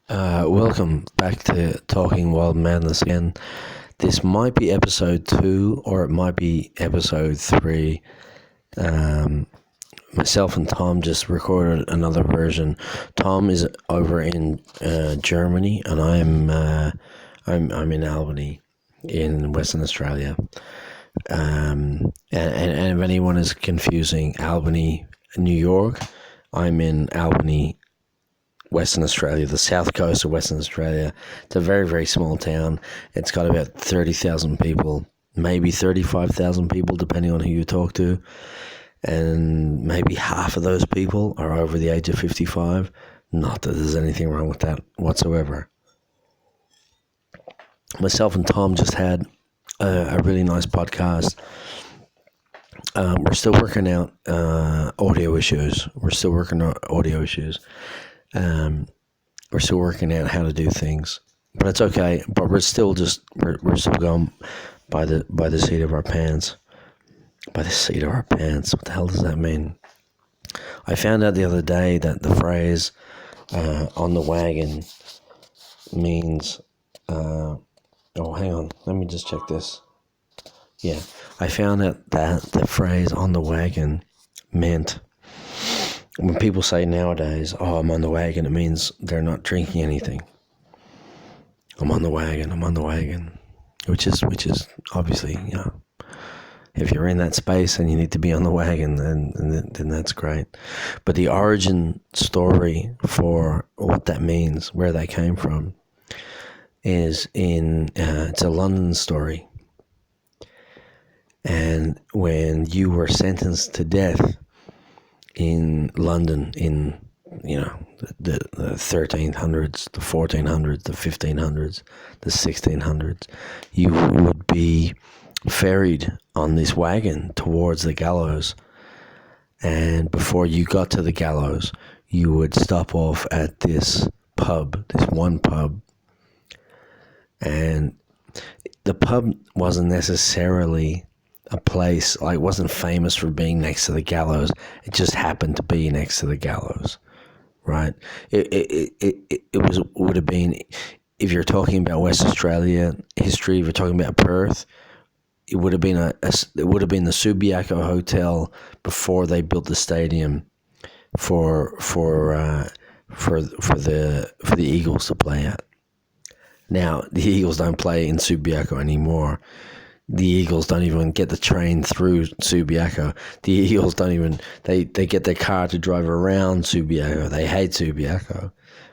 Welcome back to Talking Wild Madness again. This might be episode 2 or it might be episode 3. Myself and Tom just recorded another version. Tom is over in Germany, and I'm in Albany, in Western Australia. And if anyone is confusing Albany, New York, I'm in Albany, Western Australia, the south coast of Western Australia. It's a very, very small town. It's got about 30,000 people, maybe 35,000 people, depending on who you talk to. And maybe half of those people are over the age of 55. Not that there's anything wrong with that whatsoever. Myself and Tom just had a really nice podcast. We're still working out audio issues. We're still working out how to do things, but it's okay. But we're still going by the seat of our pants. By the seat of our pants. What the hell does that mean? I found out the other day that the phrase "on the wagon" means. Hang on. Let me just check this. Yeah, I found out that the phrase "on the wagon" meant. When people say nowadays, "Oh, I'm on the wagon," it means they're not drinking anything. I'm on the wagon, which is obviously, if you're in that space and you need to be on the wagon, then that's great. But the origin story for what that means, where that came from, is it's a London story. And when you were sentenced to death in London in the 1300s, the 1400s, the 1500s, the 1600s, you would be ferried on this wagon towards the gallows, and before you got to the gallows you would stop off at this one pub, and the pub wasn't necessarily a place, like, wasn't famous for being next to the gallows. It just happened to be next to the gallows, right? It would have been, if you're talking about West Australia history, if you're talking about Perth, it would have been the Subiaco Hotel before they built the stadium for the Eagles to play at. Now the Eagles don't play in Subiaco anymore. The Eagles don't even get the train through Subiaco. The Eagles don't even, they get their car to drive around Subiaco. They hate Subiaco.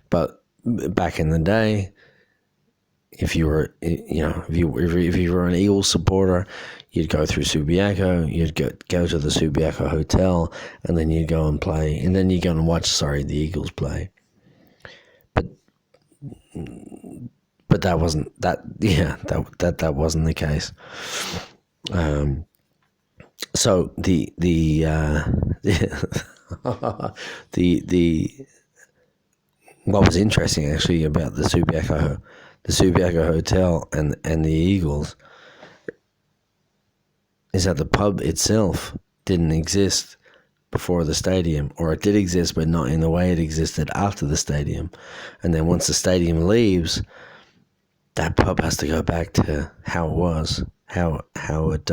But back in the day, if you were an Eagles supporter, you'd go through Subiaco, you'd go to the Subiaco Hotel, and then you'd go and play, and then you'd go and watch, the Eagles play. But that wasn't that wasn't the case. So the what was interesting actually about the Subiaco Hotel and the Eagles is that the pub itself didn't exist before the stadium, or it did exist but not in the way it existed after the stadium. And then once the stadium leaves, that pub has to go back to how it was, how it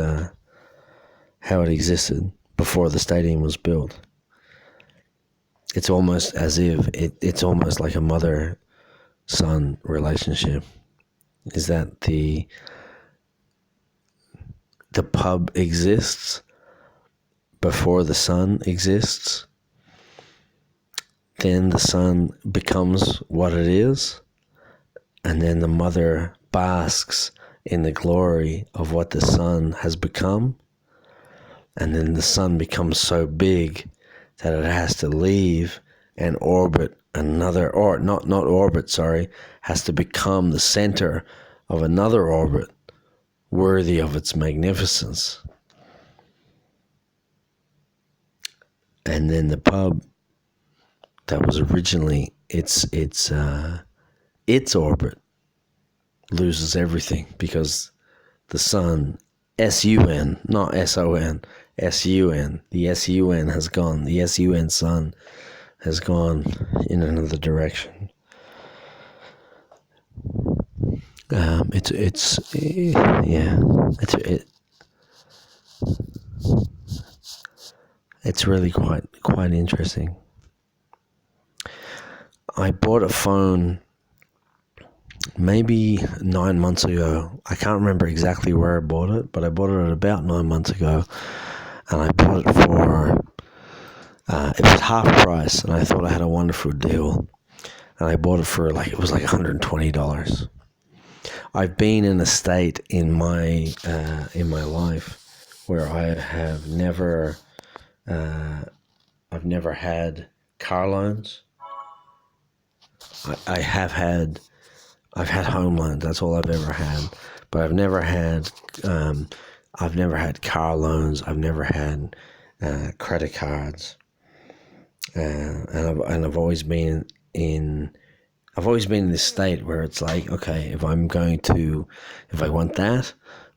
existed before the stadium was built. It's almost as if it's almost like a mother-son relationship. Is that the pub exists before the son exists, then the son becomes what it is, and then the mother basks in the glory of what the son has become, and then the son becomes so big that it has to leave and orbit another, or not orbit, has to become the center of another orbit worthy of its magnificence. And then the pub that was originally its orbit loses everything, because the sun, S-U-N, not S-O-N, S-U-N, the S-U-N has gone, the S-U-N sun has gone in another direction. It's really quite interesting. I bought a phone maybe 9 months ago. I can't remember exactly where I bought it, but I bought it about 9 months ago, and I bought it for it was half price, and I thought I had a wonderful deal, and I bought it for it was like $120. I've been in a state in my life where I have never I've never had car loans. I've had home loans. That's all I've ever had. But I've never had car loans. I've never had credit cards, and I've always been in this state where it's like, okay, if I want that,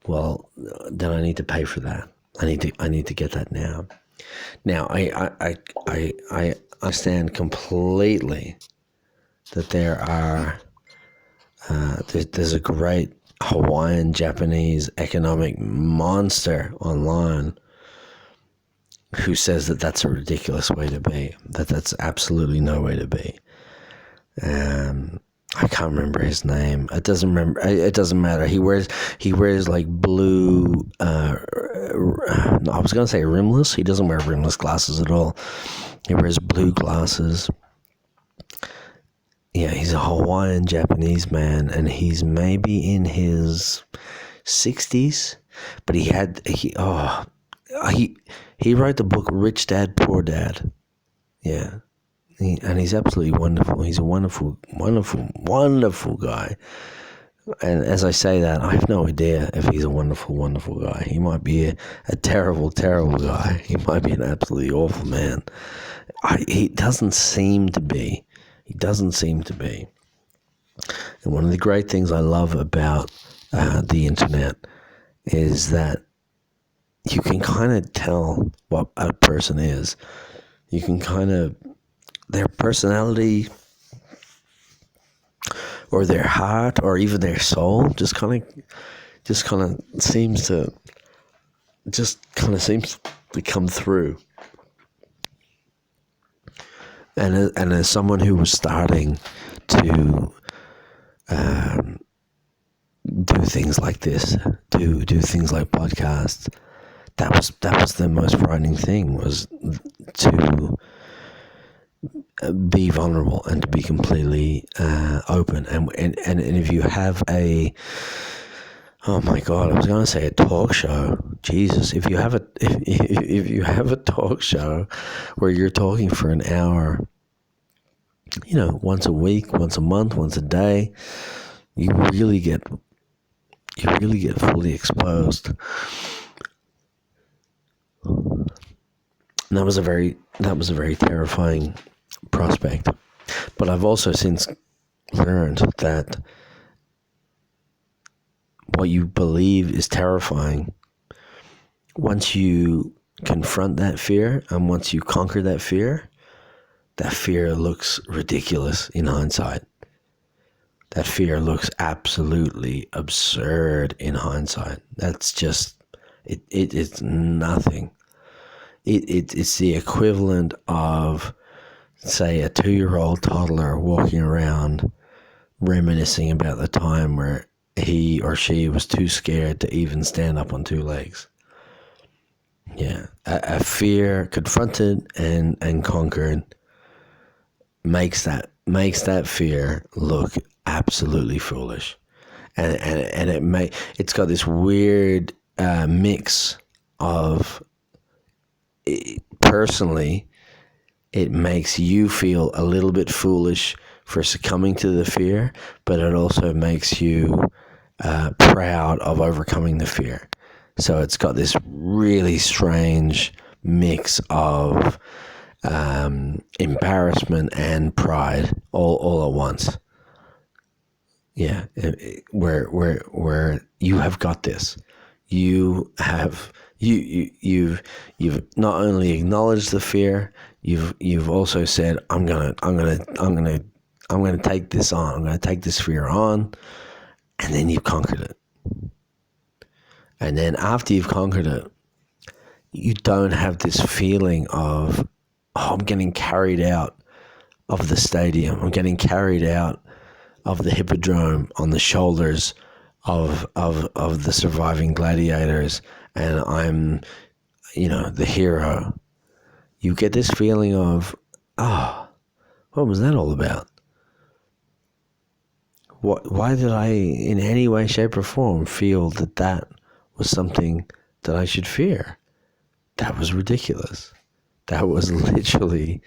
well, then I need to pay for that. I need to get that now. Now I understand completely that there are there's a great Hawaiian Japanese economic monster online who says that that's a ridiculous way to be, that's absolutely no way to be. I can't remember his name. It doesn't matter. He wears like blue. I was gonna say rimless. He doesn't wear rimless glasses at all. He wears blue glasses. Yeah, he's a Hawaiian Japanese man, and he's maybe in his 60s. But he wrote the book Rich Dad Poor Dad. Yeah. And he's absolutely wonderful. He's a wonderful, wonderful, wonderful guy. And as I say that, I have no idea if he's a wonderful, wonderful guy. He might be a terrible, terrible guy. He might be an absolutely awful man. He doesn't seem to be. He doesn't seem to be. And one of the great things I love about the internet is that you can kind of tell what a person is. You can kind of, their personality or their heart or even their soul just kind of seems to come through. And as someone who was starting to do things like this, do things like podcasts, that was the most frightening thing, was to be vulnerable and to be completely open. And if you have oh my God, I was going to say a talk show. Jesus, if you have a talk show where you're talking for an hour, once a week, once a month, once a day, you really get fully exposed. And that was a very terrifying prospect. But I've also since learned that what you believe is terrifying, once you confront that fear and once you conquer that fear looks ridiculous in hindsight. That fear looks absolutely absurd in hindsight. That's just, it's nothing. It's the equivalent of, say, a 2-year-old toddler walking around reminiscing about the time where he or she was too scared to even stand up on 2 legs. Yeah, a fear confronted and conquered makes that fear look absolutely foolish, and it's got this weird mix of, personally, it makes you feel a little bit foolish for succumbing to the fear, but it also makes you proud of overcoming the fear. So it's got this really strange mix of embarrassment and pride all at once. Yeah, where you have got this. You've not only acknowledged the fear, you've also said, I'm gonna take this on. I'm gonna take this fear on, and then you've conquered it. And then after you've conquered it, you don't have this feeling of, I'm getting carried out of the stadium. I'm getting carried out of the hippodrome on the shoulders of the surviving gladiators, and I'm, the hero. You get this feeling of, what was that all about? Why did I, in any way, shape, or form, feel that was something that I should fear? That was ridiculous. That was literally,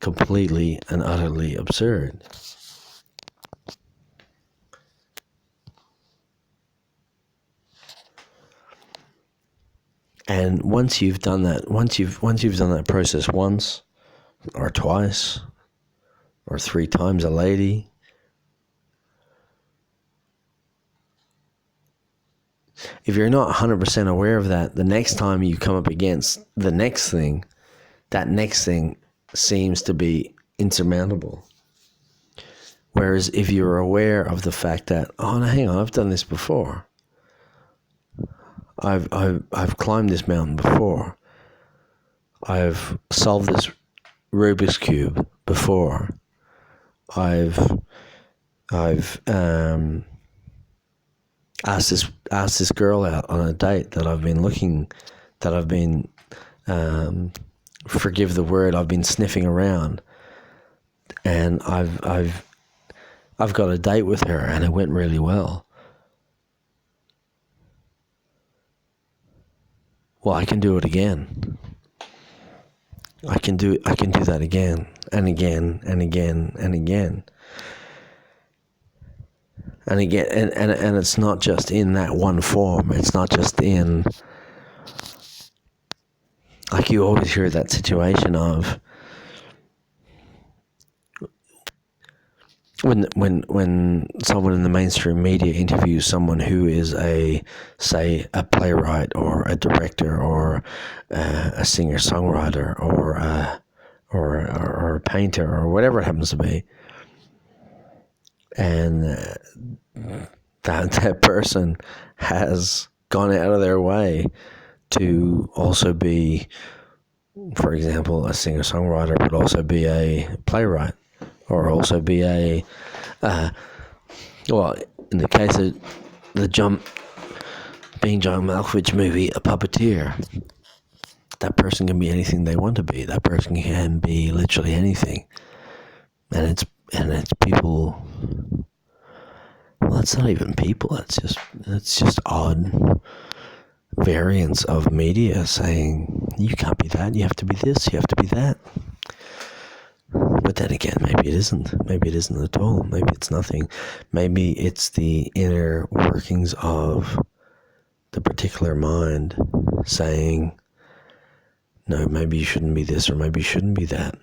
completely and utterly absurd. And once you've done that, once you've done that process once, or twice, or 3 times a lady, if you're not 100% aware of that, the next time you come up against the next thing, that next thing seems to be insurmountable. Whereas if you're aware of the fact that, no, hang on, I've done this before. I've climbed this mountain before. I've solved this Rubik's Cube before. I've asked this girl out on a date that I've been forgive the word, I've been sniffing around, and I've got a date with her, and it went really well. Well, I can do it again. I can do that again and again and again and again. And again, and it's not just in that one form. It's not just in, like, you always hear that situation of when someone in the mainstream media interviews someone who is a playwright or a director or a singer-songwriter or a painter or whatever it happens to be, and that person has gone out of their way to also be, for example, a singer-songwriter, but also be a playwright, or also be in the case of the John Malkovich movie, a puppeteer. That person can be anything they want to be. That person can be literally anything. And it's people. Well, it's not even people. It's just odd variants of media saying, you can't be that. You have to be this. You have to be that. But then again, maybe it isn't. Maybe it isn't at all. Maybe it's nothing. Maybe it's the inner workings of the particular mind saying, no, maybe you shouldn't be this, or maybe you shouldn't be that.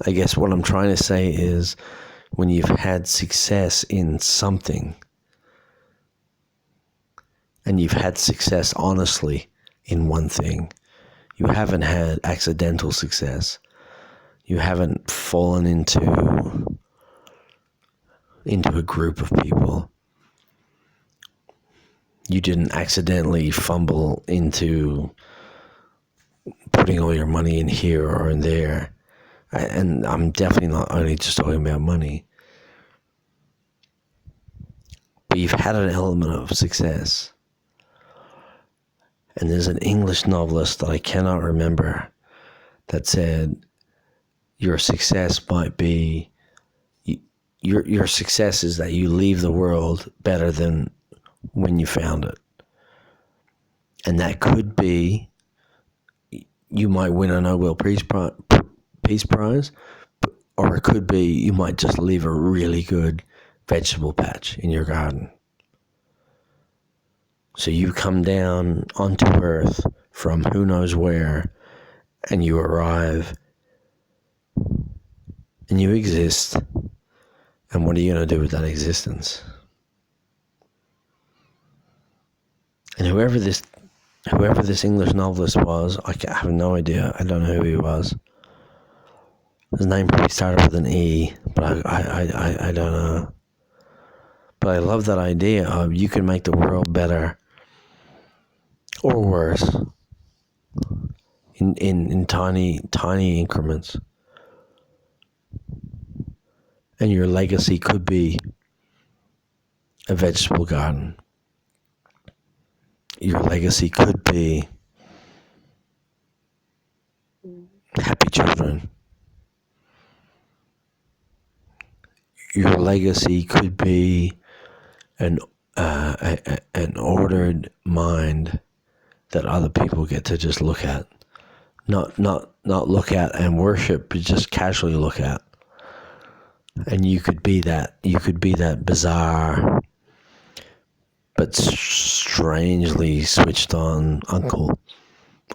I guess what I'm trying to say is, when you've had success in something, and you've had success honestly in one thing, you haven't had accidental success. You haven't fallen into a group of people. You didn't accidentally fumble into putting all your money in here or in there. And I'm definitely not only just talking about money. But you've had an element of success. And there's an English novelist that I cannot remember that said, your success might be, your success is that you leave the world better than when you found it. And that could be, you might win a Nobel Peace Prize, or it could be you might just leave a really good vegetable patch in your garden. So you come down onto Earth from who knows where, and you arrive, and you exist, and what are you going to do with that existence? And whoever this English novelist was, I have no idea. I don't know who he was. His name probably started with an E, but I don't know. But I love that idea of you can make the world better or worse in tiny increments. And your legacy could be a vegetable garden. Your legacy could be happy children. Your legacy could be an ordered mind that other people get to just look at, not look at and worship, but just casually look at. And you could be that. You could be that bizarre but strangely switched on uncle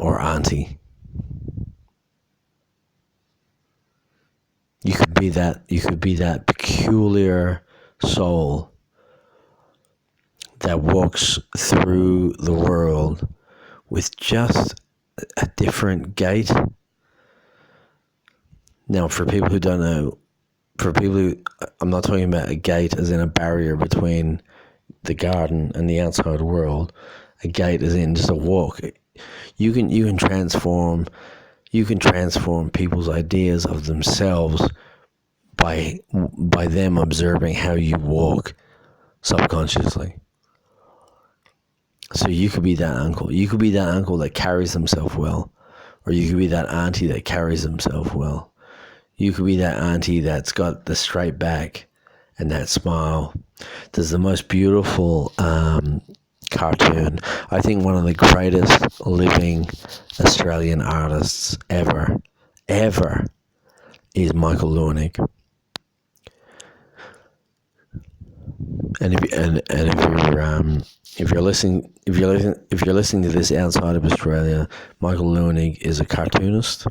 or auntie. You could be that. You could be that peculiar soul that walks through the world with just a different gait. Now, for people who don't know, I'm not talking about a gate as in a barrier between the garden and the outside world. A gate as in just a walk. You can transform people's ideas of themselves by them observing how you walk subconsciously. So you could be that uncle. You could be that uncle that carries himself well, or you could be that auntie that carries himself well. You could be that auntie that's got the straight back and that smile. There's the most beautiful cartoon. I think one of the greatest living Australian artists ever is Michael Lewinnig. And if you're listening to this outside of Australia, Michael Lewinnig is a cartoonist,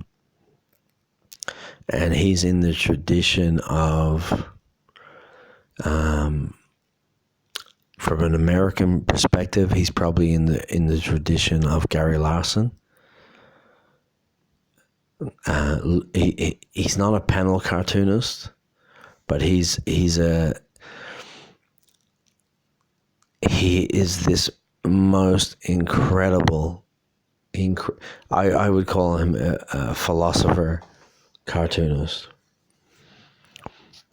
and he's in the tradition of, from an American perspective, he's probably in the tradition of Gary Larson. He's not a panel cartoonist, but he is this most incredible. I would call him a philosopher cartoonist,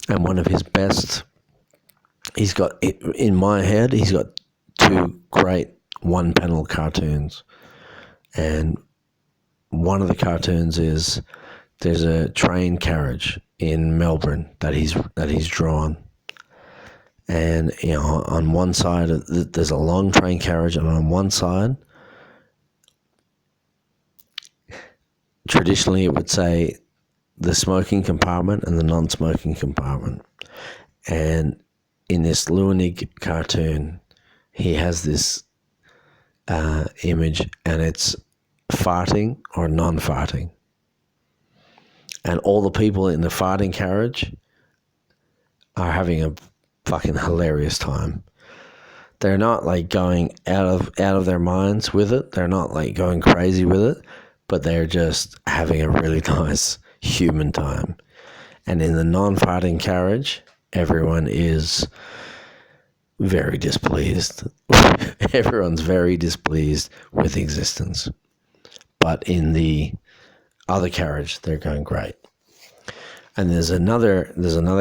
and one of his best. He's got, in my head, he's got two great one-panel cartoons, and one of the cartoons is there's a train carriage in Melbourne that he's drawn, and on one side there's a long train carriage, and on one side, traditionally it would say the smoking compartment and the non-smoking compartment, and in this Lewinnig cartoon, he has this image, and it's farting or non-farting. And all the people in the farting carriage are having a fucking hilarious time. They're not like going out of their minds with it. They're not like going crazy with it, but they're just having a really nice human time. And in the non-farting carriage, everyone is very displeased. Everyone's very displeased with existence. But in the other carriage, they're going great. And there's another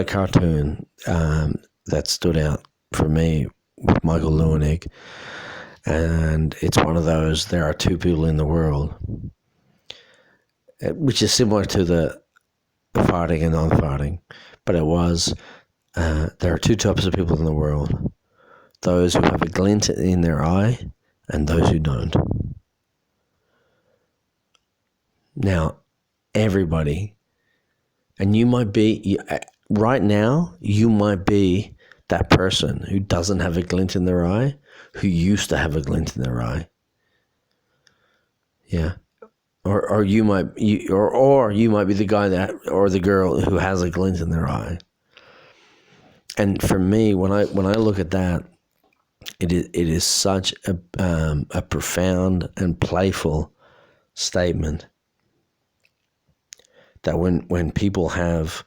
cartoon that stood out for me with Michael Lewinnig, and it's one of those, there are two people in the world, which is similar to the farting and non-farting, but it was, there are two types of people in the world: those who have a glint in their eye and those who don't. Now, everybody, and you might be, right now, you might be that person who doesn't have a glint in their eye, who used to have a glint in their eye. Yeah. Or you might be the guy that, or the girl who has a glint in their eye. And for me, when I look at that, it is such a profound and playful statement, that when people have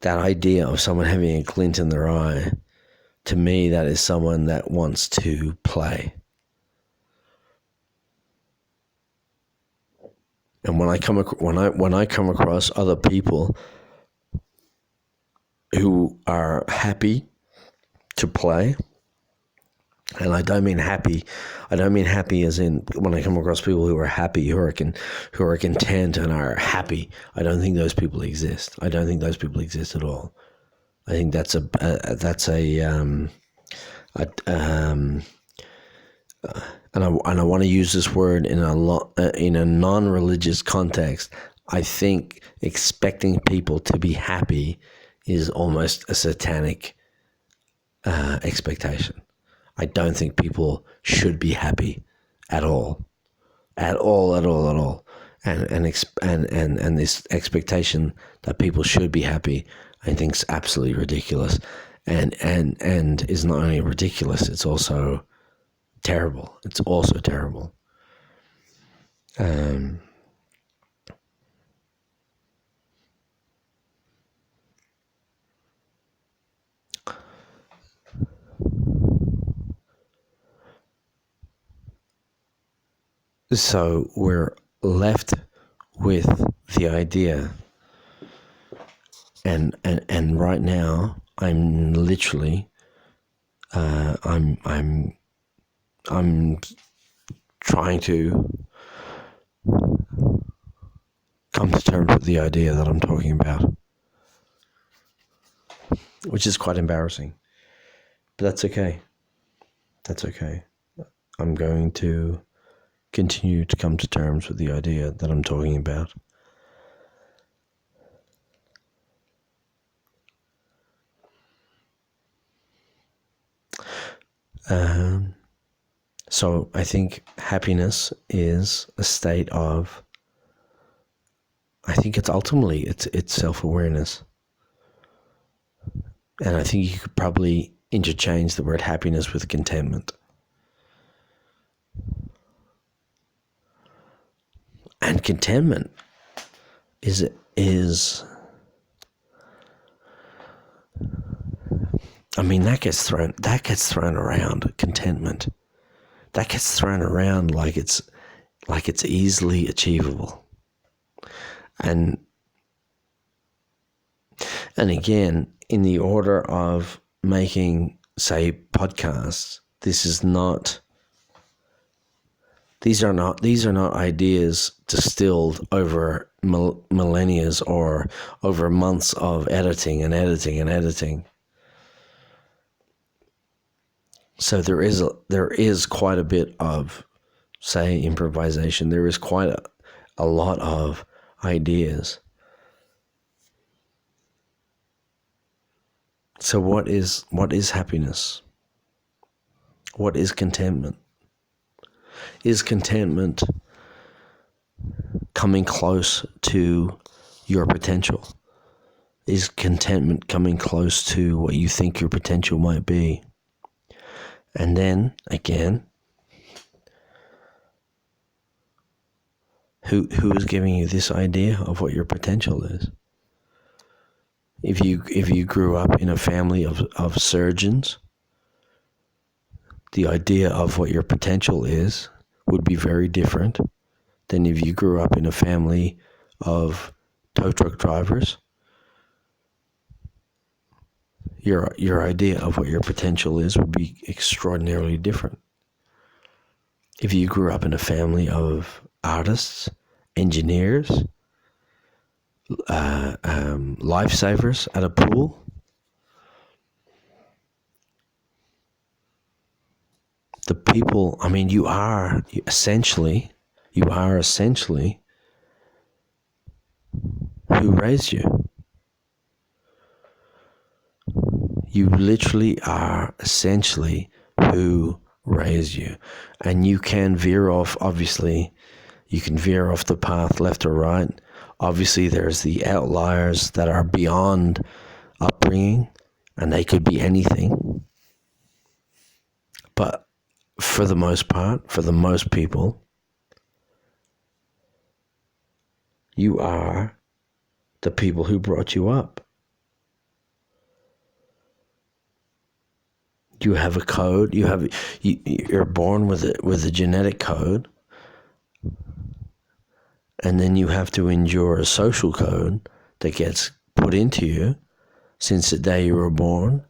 that idea of someone having a glint in their eye, to me, that is someone that wants to play. And when I come across other people who are happy to play, and I don't mean happy as in when I come across people who are happy, who are content and are happy. I don't think those people exist. I don't think those people exist at all. I think that's a and I want to use this word in a non-religious context. I think expecting people to be happy is almost a satanic expectation. I don't think people should be happy at all. And this expectation that people should be happy, I think, is absolutely ridiculous. And is not only ridiculous, it's also terrible. It's also terrible. So we're left with the idea, and right now I'm literally I'm trying to come to terms with the idea that I'm talking about, which is quite embarrassing, but that's okay. That's okay. I'm going to continue to come to terms with the idea that I'm talking about. So I think happiness is a state of, I think it's ultimately, it's self-awareness. And I think you could probably interchange the word happiness with contentment. And contentment is I mean, that gets thrown around. Contentment, that gets thrown around like it's easily achievable. And again, in the order of making, say, podcasts, these are not ideas distilled over millennia or over months of editing. So there is quite a bit of, say, improvisation. There is quite a lot of ideas. So what is happiness? What is contentment? Is contentment coming close to your potential? Is contentment coming close to what you think your potential might be? And then again, who is giving you this idea of what your potential is? If you grew up in a family of surgeons, the idea of what your potential is would be very different than if you grew up in a family of tow truck drivers. Your idea of what your potential is would be extraordinarily different. If you grew up in a family of artists, engineers, lifesavers at a pool, the people, I mean, you are essentially who raised you. You literally are essentially who raised you. And you can veer off, obviously, you can veer off the path left or right. Obviously, there's the outliers that are beyond upbringing, and they could be anything. But for the most part, for the most people, you are the people who brought you up. You have a code. You're born with a genetic code, and then you have to endure a social code that gets put into you since the day you were born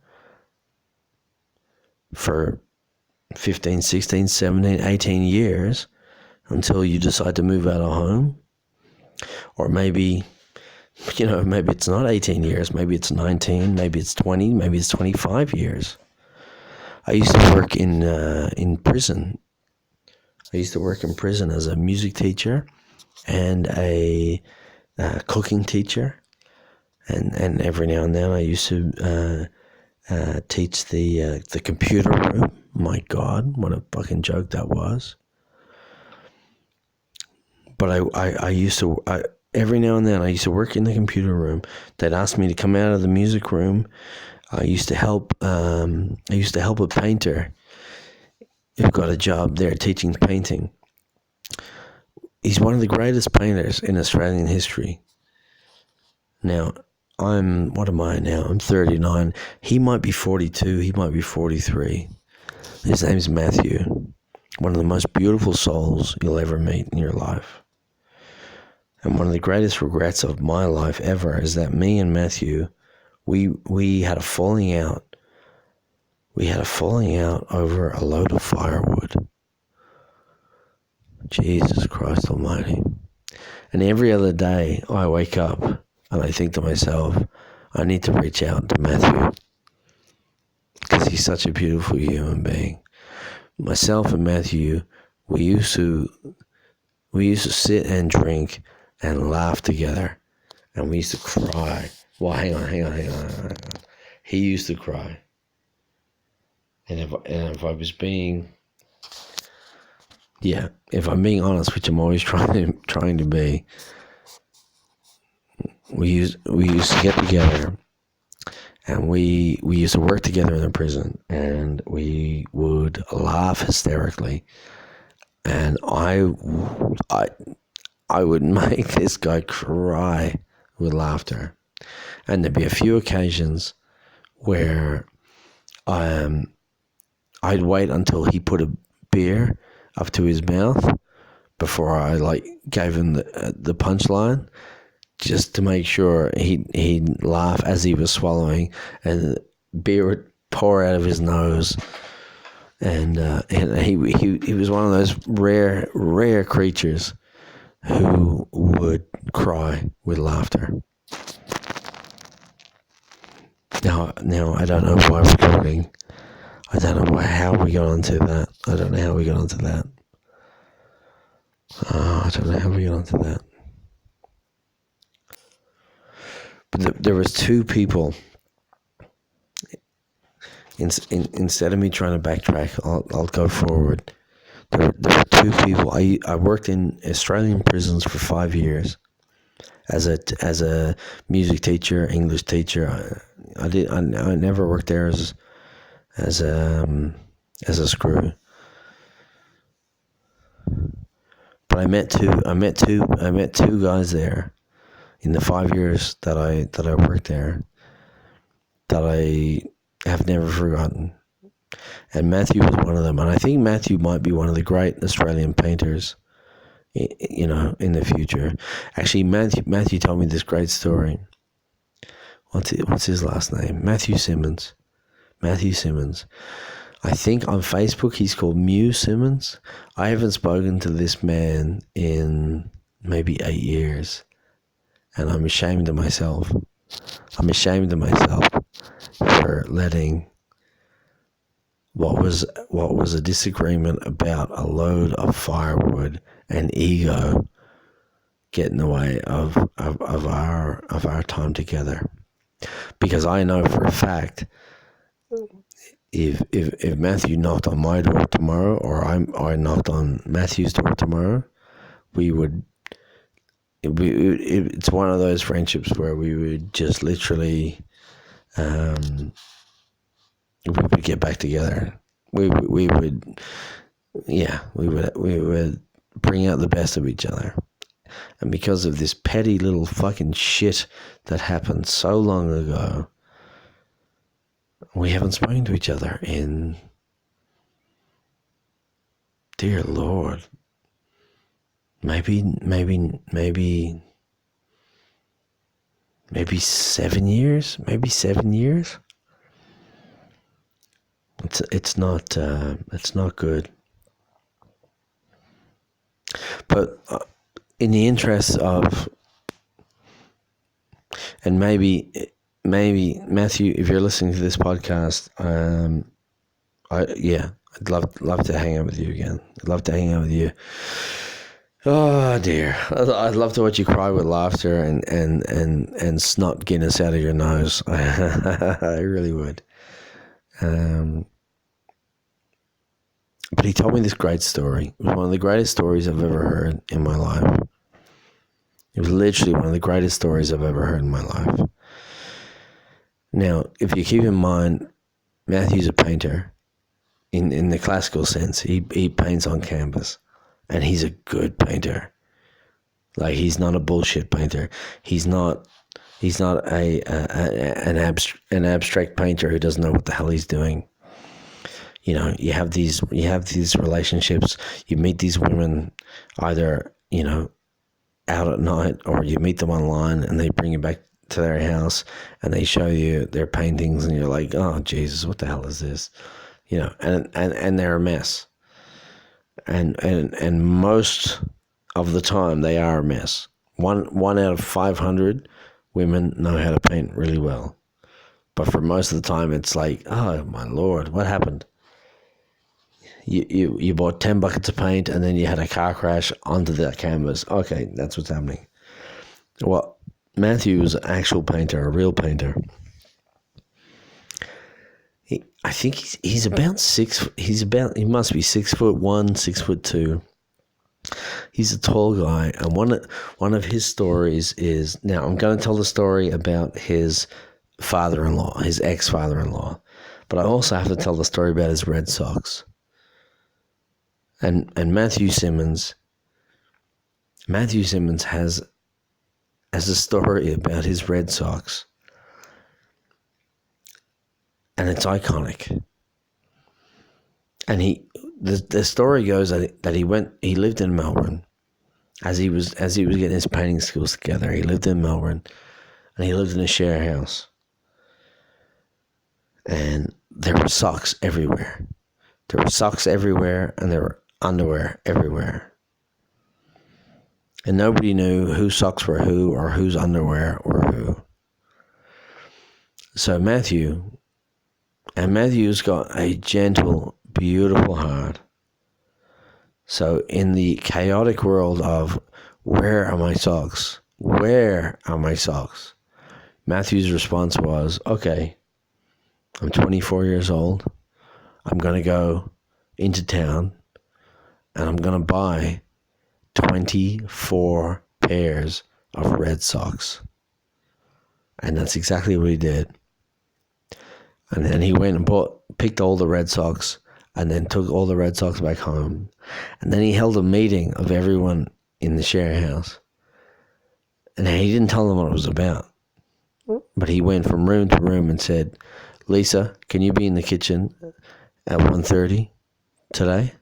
for 15, 16, 17, 18 years until you decide to move out of home. Or maybe it's not 18 years, maybe it's 19, maybe it's 20, maybe it's 25 years. I used to work in prison. I used to work in prison as a music teacher and a cooking teacher. And every now and then I used to teach the computer room. My God, what a fucking joke that was. But I used to, every now and then I used to work in the computer room. They'd ask me to come out of the music room. I used to help a painter who got a job there teaching painting. He's one of the greatest painters in Australian history. Now, what am I now? I'm 39. He might be 42. He might be 43. His name's Matthew. One of the most beautiful souls you'll ever meet in your life. And one of the greatest regrets of my life ever is that me and Matthew, we had a falling out. We had a falling out over a load of firewood. Jesus Christ Almighty. And every other day I wake up and I think to myself, I need to reach out to Matthew because he's such a beautiful human being. Myself and Matthew, we used to sit and drink and laugh together, and we used to cry. Well, hang on. He used to cry, and if I was being, if I'm being honest, which I'm always trying to be, we used to get together, and we used to work together in the prison, and we would laugh hysterically, and I would make this guy cry with laughter. And there'd be a few occasions where I'd wait until he put a beer up to his mouth before I gave him the punchline, just to make sure he'd laugh as he was swallowing, and beer would pour out of his nose. And he was one of those rare creatures who would cry with laughter. Now I don't know why we're recording. I don't know how we got onto that. I don't know how we got onto that. But there was two people. Instead of me trying to backtrack, I'll go forward. There were two people. I worked in Australian prisons for 5 years as a music teacher, English teacher. I never worked there as a screw. But I met two guys there in the 5 years that I worked there that I have never forgotten. And Matthew was one of them. And I think Matthew might be one of the great Australian painters, in the future. Actually, Matthew told me this great story. What's his last name? Matthew Simmons. I think on Facebook he's called Mew Simmons. I haven't spoken to this man in maybe 8 years. And I'm ashamed of myself. For letting what was a disagreement about a load of firewood and ego get in the way of our time together. Because I know for a fact, if Matthew knocked on my door tomorrow, or I knocked on Matthew's door tomorrow, it's one of those friendships where we would just literally, we would get back together. We would bring out the best of each other. And because of this petty little fucking shit that happened so long ago, we haven't spoken to each other in, dear Lord, maybe 7 years, It's not good. But in the interest of, and maybe Matthew, if you're listening to this podcast, I'd love to hang out with you again. I'd love to hang out with you. Oh dear, I'd love to watch you cry with laughter and snot Guinness out of your nose. I really would. But he told me this great story. It was one of the greatest stories I've ever heard in my life. It was literally one of the greatest stories I've ever heard in my life. Now, if you keep in mind, Matthew's a painter. In the classical sense, he paints on canvas, and he's a good painter. Like, he's not a bullshit painter. He's not an abstract painter who doesn't know what the hell he's doing. You know, you have these relationships. You meet these women either, out at night, or you meet them online and they bring you back to their house and they show you their paintings and you're like, oh Jesus, what the hell is this? And they're a mess. And most of the time they are a mess. One out of 500 women know how to paint really well. But for most of the time it's like, oh my Lord, what happened? You bought 10 buckets of paint and then you had a car crash onto that canvas. Okay, that's what's happening. Well, Matthew is an actual painter, a real painter. I think he's about he must be 6'1", 6'2". He's a tall guy, and one of his stories is, now I'm going to tell the story about his father-in-law, his ex-father-in-law, but I also have to tell the story about his Red Sox. And Matthew Simmons has a story about his Red Sox, and it's iconic. And the story goes that he lived in Melbourne as he was getting his painting skills together. He lived in Melbourne, and he lived in a share house, and there were socks everywhere. There were socks everywhere, and there were underwear everywhere. And nobody knew whose socks were who or whose underwear were who. So Matthew's got a gentle, beautiful heart. So in the chaotic world of where are my socks? Where are my socks? Matthew's response was, okay, I'm 24 years old. I'm going to go into town and I'm going to buy 24 pairs of Red Sox. And that's exactly what he did. And then he went and picked all the Red Sox and then took all the Red Sox back home. And then he held a meeting of everyone in the share house. And he didn't tell them what it was about. But he went from room to room and said, Lisa, can you be in the kitchen at 1:30 today?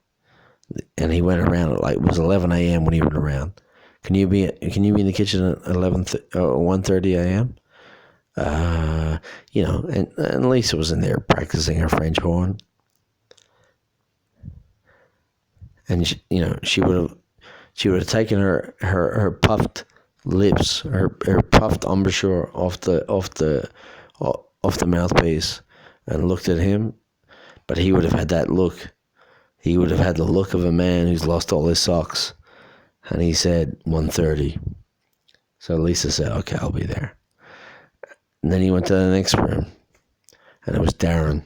And he went around it it was 11 a.m. when he went around. Can you be in the kitchen at 1:30 a.m.? And Lisa was in there practicing her French horn. And she would have taken her puffed lips, her puffed embouchure off the mouthpiece and looked at him, but he would have had that look. He would have had the look of a man who's lost all his socks. And he said 1:30. So Lisa said, okay, I'll be there. And then he went to the next room, and it was Darren.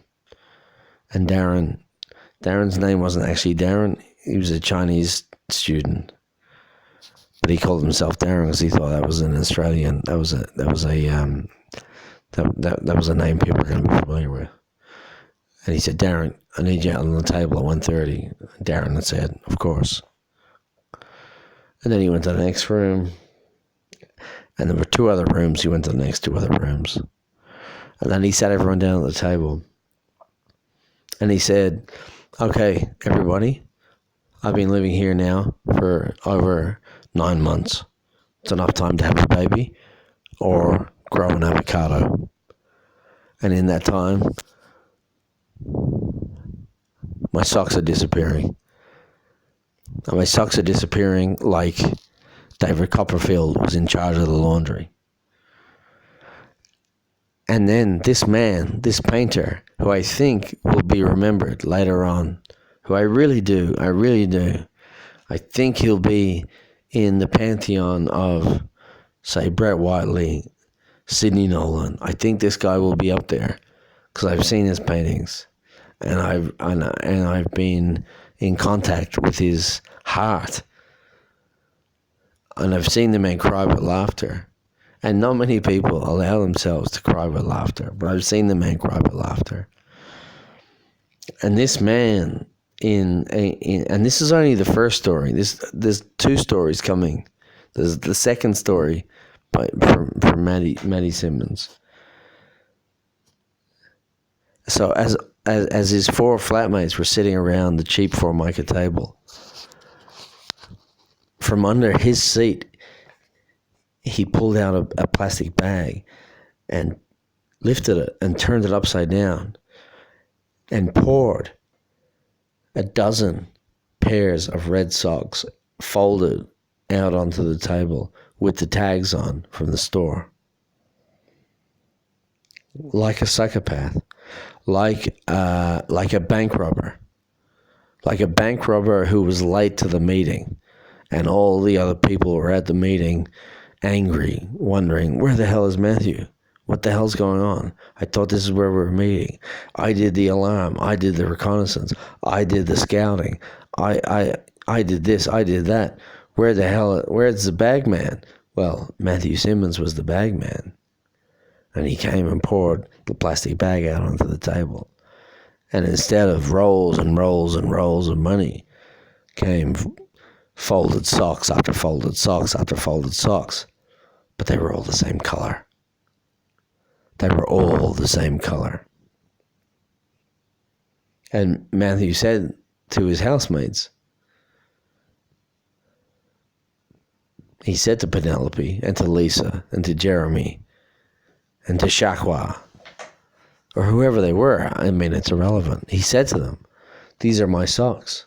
And Darren's name wasn't actually Darren. He was a Chinese student, but he called himself Darren because he thought that was an Australian. That was a name people were going to be familiar with. And he said, Darren, I need you on the table at 1:30. Darren had said, of course. And then he went to the next room. And there were 2 other rooms. He went to the next 2 other rooms. And then he sat everyone down at the table. And he said, okay, everybody, I've been living here now for over 9 months. It's enough time to have a baby or grow an avocado. And in that time, my socks are disappearing. And my socks are disappearing like David Copperfield was in charge of the laundry. And then this man, this painter, who I think will be remembered later on, who I really do, I think he'll be in the pantheon of, say, Brett Whiteley, Sidney Nolan. I think this guy will be up there because I've seen his paintings, and I've been in contact with his heart, and I've seen the man cry with laughter. And not many people allow themselves to cry with laughter, but I've seen the man cry with laughter. And this man, and this is only the first story. There's 2 stories coming. There's the second story from Matty Simmons. So as his 4 flatmates were sitting around the cheap Formica table, from under his seat, he pulled out a plastic bag and lifted it and turned it upside down and poured a dozen pairs of red socks folded out onto the table with the tags on from the store. Like a psychopath, like a bank robber, who was late to the meeting, and all the other people were at the meeting angry, wondering, where the hell is Matthew? What the hell's going on? I thought this is where we were meeting. I did the alarm. I did the reconnaissance. I did the scouting. I did this. I did that. Where's the bag man? Well, Matthew Simmons was the bag man. And he came and poured the plastic bag out onto the table. And instead of rolls and rolls and rolls of money, came folded socks after folded socks after folded socks. But they were all the same color. They were all the same color. And Matthew said to his housemates, he said to Penelope and to Lisa and to Jeremy and to Shakwa, or whoever they were, I mean, it's irrelevant. He said to them, these are my socks.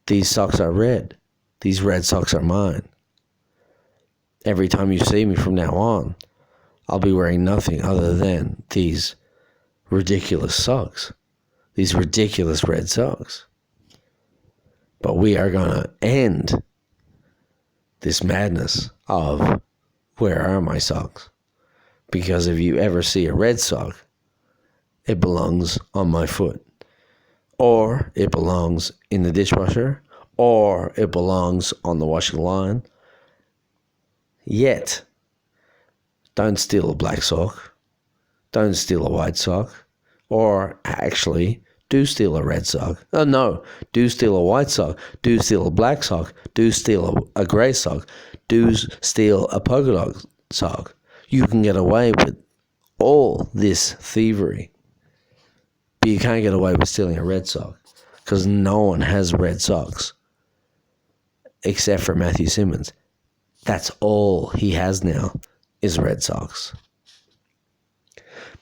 These socks are red. These red socks are mine. Every time you see me from now on, I'll be wearing nothing other than these ridiculous socks. These ridiculous red socks. But we are going to end this madness of where are my socks? Because if you ever see a red sock, it belongs on my foot. Or it belongs in the dishwasher, or it belongs on the washing line. Yet, don't steal a black sock, don't steal a white sock, or actually, do steal a red sock. Oh no, do steal a white sock, do steal a black sock, do steal a grey sock, do steal a polka dot sock. You can get away with all this thievery, but you can't get away with stealing a red sock, because no one has red socks except for Matthew Simmons. That's all he has now is red socks.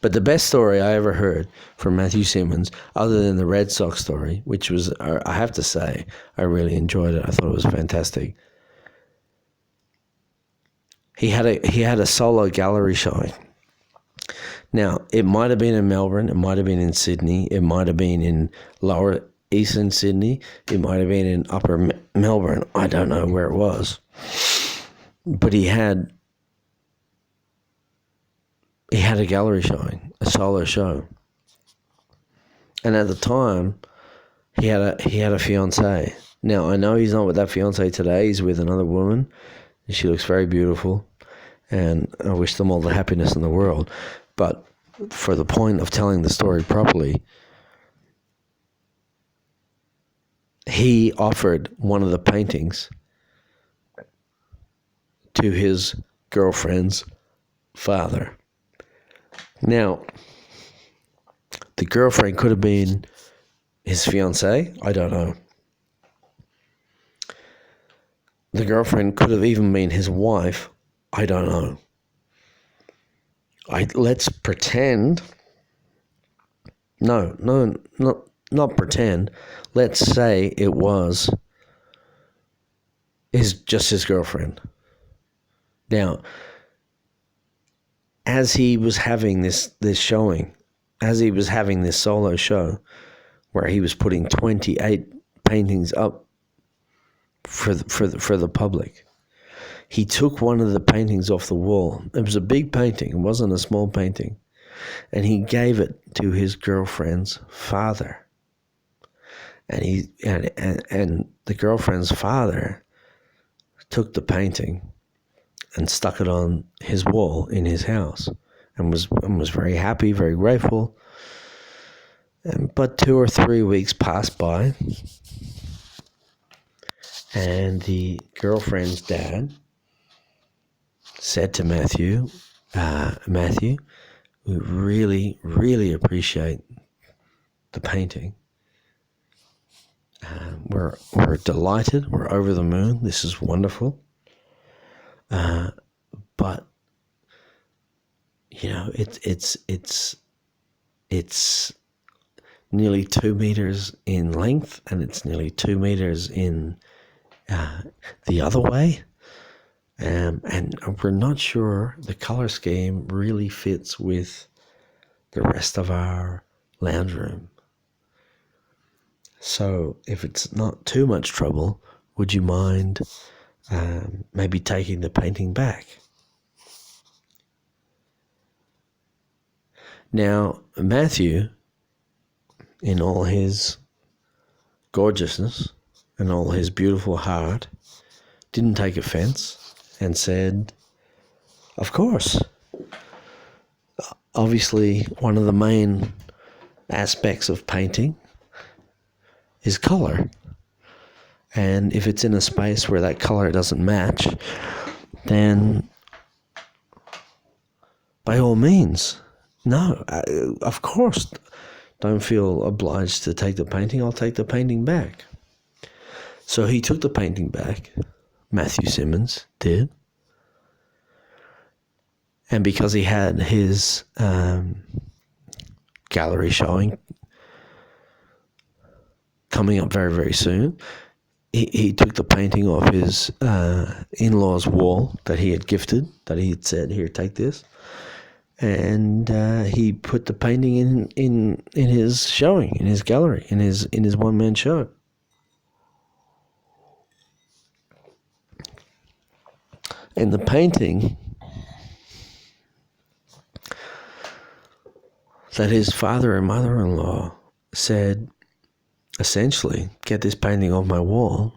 But the best story I ever heard from Matthew Simmons, other than the red sock story, which was, I have to say, I really enjoyed it. I thought it was fantastic. He had a solo gallery showing. Now, it might have been in Melbourne, it might have been in Sydney, it might have been in lower eastern Sydney, it might have been in upper Melbourne. I don't know where it was. But he had a gallery showing, a solo show. And at the time, he had a fiancée. Now, I know he's not with that fiancée today. He's with another woman. And she looks very beautiful. And I wish them all the happiness in the world. But for the point of telling the story properly, he offered one of the paintings to his girlfriend's father. Now, the girlfriend could have been his fiancée. I don't know. The girlfriend could have even been his wife. I don't know. Let's pretend. No, not pretend. Let's say it was just his girlfriend. Now, as he was having this showing, as he was having this solo show, where he was putting 28 paintings up for the public, he took one of the paintings off the wall. It was a big painting. It wasn't a small painting. And he gave it to his girlfriend's father. And the girlfriend's father took the painting and stuck it on his wall in his house, and was very happy, very grateful. But 2 or 3 weeks passed by, and the girlfriend's dad said to Matthew, Matthew, we really, really appreciate the painting. We're delighted. We're over the moon. This is wonderful. But it's nearly 2 meters in length, and it's nearly 2 meters in the other way. And we're not sure the color scheme really fits with the rest of our lounge room. So if it's not too much trouble, would you mind maybe taking the painting back? Now, Matthew, in all his gorgeousness and all his beautiful heart, didn't take offense and said, of course. Obviously, one of the main aspects of painting is color. And if it's in a space where that color doesn't match, then by all means, no, of course, don't feel obliged to take the painting. I'll take the painting back. So he took the painting back. Matthew Simmons did. And because he had his gallery showing coming up very, very soon, he took the painting off his in-law's wall that he had gifted, that he had said, here, take this. And he put the painting in his showing, in his gallery, in his one-man show. And the painting that his father and mother-in-law said, essentially, get this painting off my wall.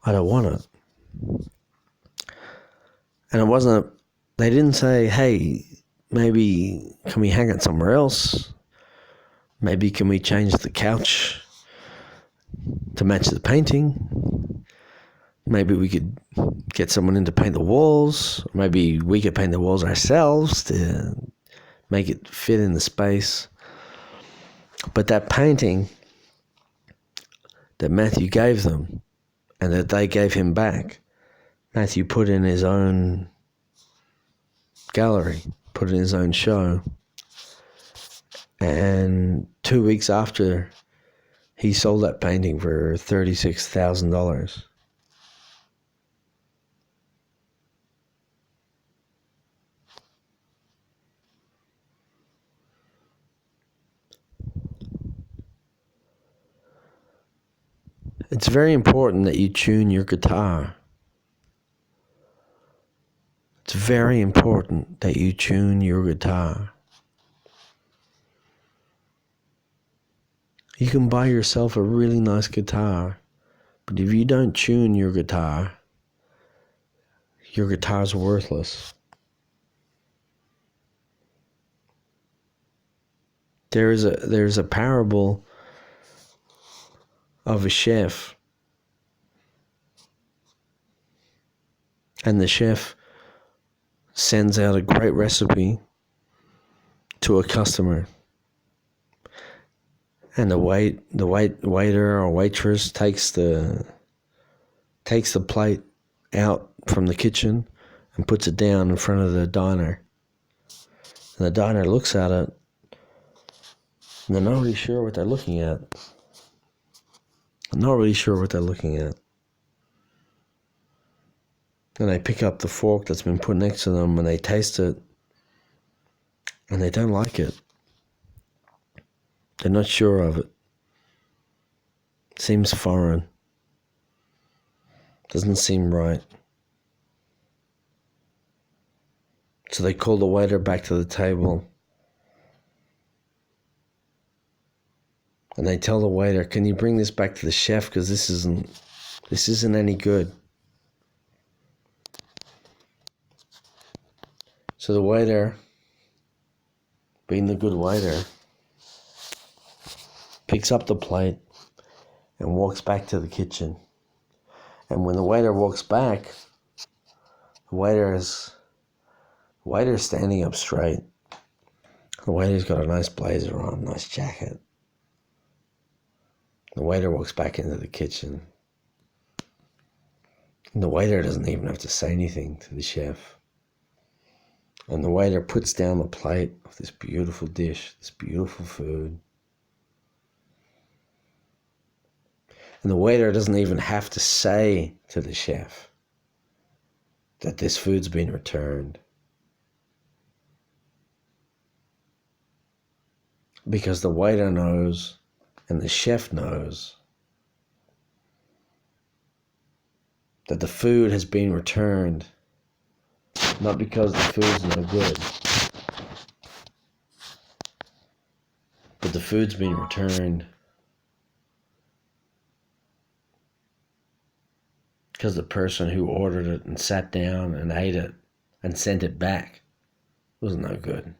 I don't want it. And it wasn't, they didn't say, hey, maybe can we hang it somewhere else? Maybe can we change the couch to match the painting? Maybe we could get someone in to paint the walls. Maybe we could paint the walls ourselves to make it fit in the space. But that painting that Matthew gave them and that they gave him back, Matthew put in his own gallery, put in his own show. And 2 weeks after, he sold that painting for $36,000. It's very important that you tune your guitar. It's very important that you tune your guitar. You can buy yourself a really nice guitar, but if you don't tune your guitar's worthless. There's a parable of a chef. And the chef sends out a great recipe to a customer. And the waiter or waitress takes the plate out from the kitchen and puts it down in front of the diner. And the diner looks at it, and they're not really sure what they're looking at. And they pick up the fork that's been put next to them, and they taste it, and they don't like it. They're not sure of it. Seems foreign. Doesn't seem right. So they call the waiter back to the table. And they tell the waiter, "Can you bring this back to the chef? Because this isn't any good." So the waiter, being the good waiter, picks up the plate and walks back to the kitchen. And when the waiter walks back, the waiter is standing up straight. The waiter's got a nice blazer on, nice jacket. The waiter walks back into the kitchen. And the waiter doesn't even have to say anything to the chef. And the waiter puts down the plate of this beautiful dish, this beautiful food. And the waiter doesn't even have to say to the chef that this food's been returned. Because the waiter knows and the chef knows that the food has been returned, not because the food's no good, but the food's been returned because the person who ordered it and sat down and ate it and sent it back was no good.